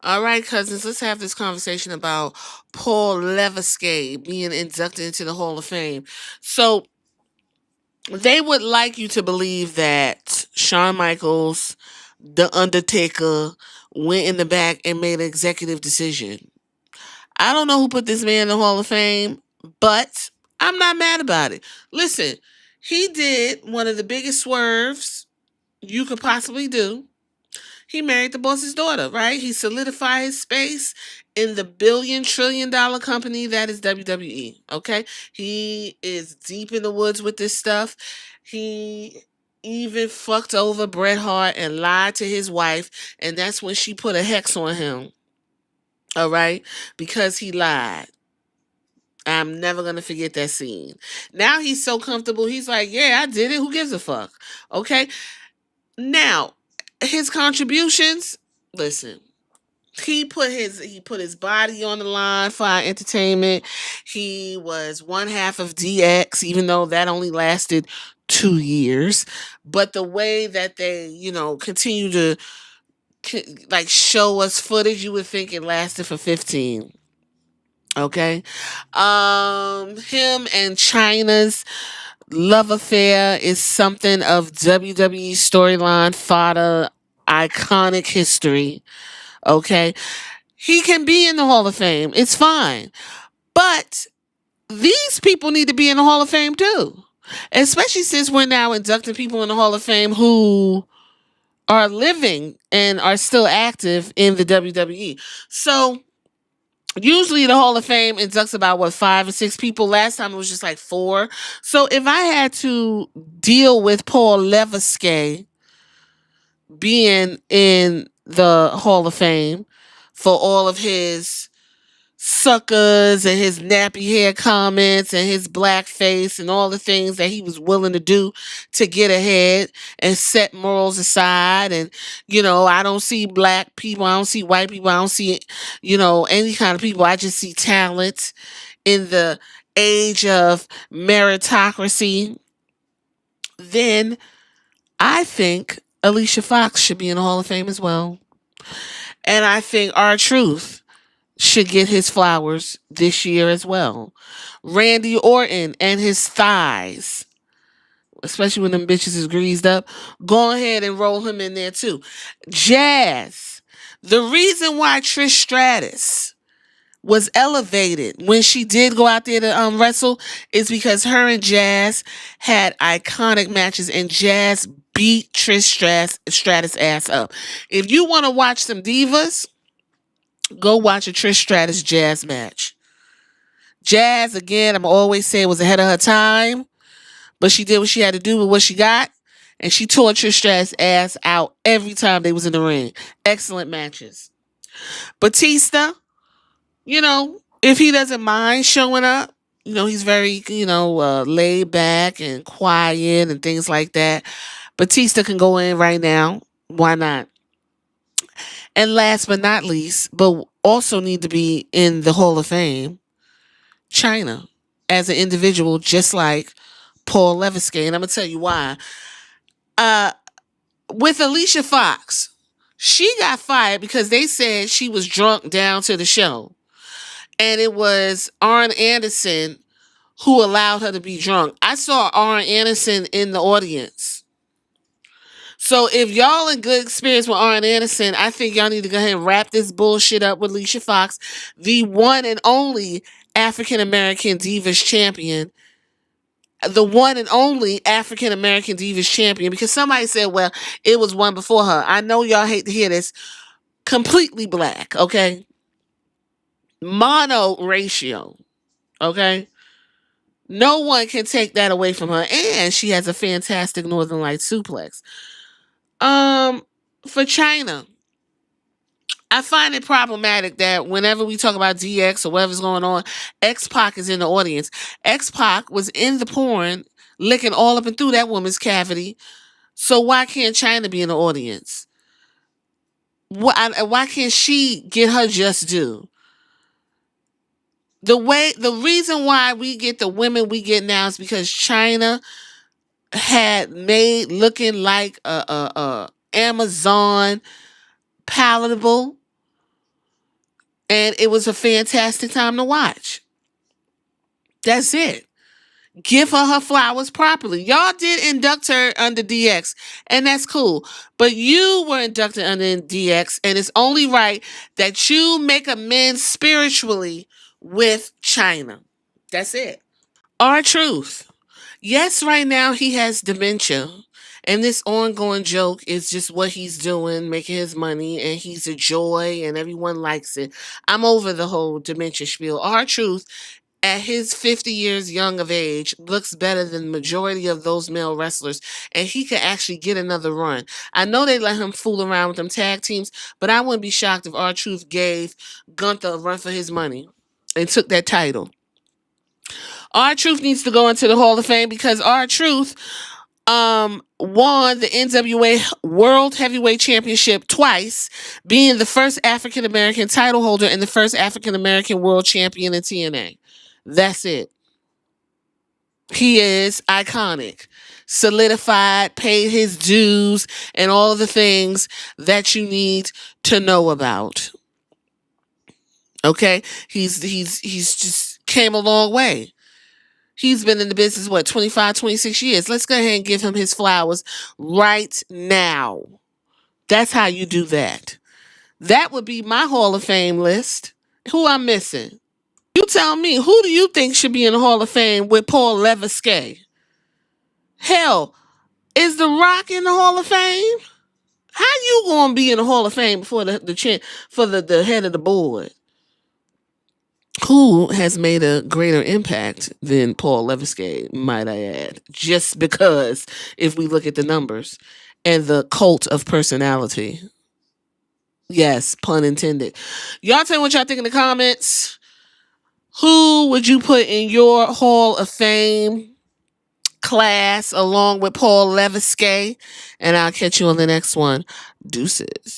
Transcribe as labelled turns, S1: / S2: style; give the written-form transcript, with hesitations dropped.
S1: All right, cousins, let's have this conversation about Paul Levesque being inducted into the Hall of Fame. So they would like you to believe that Shawn Michaels, The Undertaker, went in the back and made an executive decision. I don't know who put this man in the Hall of Fame, but I'm not mad about it. Listen, he did one of the biggest swerves you could possibly do. He married the boss's daughter, right? He solidified his space in the billion-trillion-dollar company that is WWE. Okay, he is deep in the woods with this stuff. He even fucked over Bret Hart and lied to his wife, and that's when she put a hex on him. All right, because he lied. I'm never gonna forget that scene. Now he's so comfortable. He's like, "Yeah, I did it. Who gives a fuck?" Okay. Now, his contributions. Listen, he put his body on the line for our entertainment. He was one half of DX, even though that only lasted 2 years. But the way that they, continue to like show us footage, you would think it lasted for 15. Okay. Him and China's love affair is something of WWE storyline fodder, iconic history. Okay. He can be in the Hall of Fame. It's fine. But these people need to be in the Hall of Fame too. Especially since we're now inducting people in the Hall of Fame who are living and are still active in the WWE. So usually the Hall of Fame inducts about 5 or 6 people. Last time it was just like 4. So if I had to deal with Paul Levesque being in the Hall of Fame for all of his suckers and his nappy hair comments and his blackface and all the things that he was willing to do to get ahead and set morals aside. And, I don't see black people, I don't see white people, I don't see, any kind of people. I just see talent in the age of meritocracy. Then I think Alicia Fox should be in the Hall of Fame as well. And I think our truth should get his flowers this year as well. Randy Orton and his thighs, especially when them bitches is greased up, go ahead and roll him in there too. Jazz. The reason why Trish Stratus was elevated when she did go out there to wrestle is because her and Jazz had iconic matches, and Jazz beat Stratus ass up. If you want to watch some divas, go watch a Trish Stratus Jazz match. Jazz, again, I'm always saying, was ahead of her time, but she did what she had to do with what she got, and she tore Trish Stratus ass out every time they was in the ring. Excellent matches. Batista, if he doesn't mind showing up, he's very, laid back and quiet and things like that. Batista can go in right now. Why not? And last but not least, but also need to be in the Hall of Fame, Chyna as an individual, just like Paul Levesque. And I'm going to tell you why. Uh, with Alicia Fox, she got fired because they said she was drunk down to the show. And it was Arn Anderson who allowed her to be drunk. I saw Arn Anderson in the audience. So if y'all in good experience with Arn Anderson, I think y'all need to go ahead and wrap this bullshit up with Alicia Fox, the one and only African American Divas champion. The one and only African American Divas champion. Because somebody said, well, it was one before her. I know y'all hate to hear this. Completely black, okay? Mono ratio, okay? No one can take that away from her. And she has a fantastic Northern Light suplex. For Chyna, I find it problematic that whenever we talk about DX or whatever's going on, X Pac is in the audience. X Pac was in the porn, licking all up and through that woman's cavity. So why can't Chyna be in the audience? Why can't she get her just due? The reason why we get the women we get now is because Chyna had made looking like a Amazon palatable. And it was a fantastic time to watch. That's it. Give her flowers properly. Y'all did induct her under DX, and that's cool. But you were inducted under DX, and it's only right that you make amends spiritually with Chyna. That's it. Our truth. Yes, right now he has dementia. And this ongoing joke is just what he's doing, making his money, and he's a joy, and everyone likes it. I'm over the whole dementia spiel. Our truth, at his 50 years young of age, looks better than the majority of those male wrestlers, and he could actually get another run. I know they let him fool around with them tag teams, but I wouldn't be shocked if our truth gave Gunther a run for his money and took that title. Our truth needs to go into the Hall of Fame because our truth won the NWA World Heavyweight Championship twice, being the first African American title holder and the first African American world champion in TNA. That's it. He is iconic, solidified, paid his dues, and all the things that you need to know about. Okay, he's just came a long way. He's been in the business, what, 25, 26 years. Let's go ahead and give him his flowers right now. That's how you do that. That would be my Hall of Fame list. Who I'm missing? You tell me, who do you think should be in the Hall of Fame with Paul Levesque? Hell, is The Rock in the Hall of Fame? How you gonna be in the Hall of Fame before the head of the board? Who has made a greater impact than Paul Levesque, might I add? Just because if we look at the numbers and the cult of personality. Yes, pun intended. Y'all tell me what y'all think in the comments. Who would you put in your Hall of Fame class along with Paul Levesque? And I'll catch you on the next one. Deuces.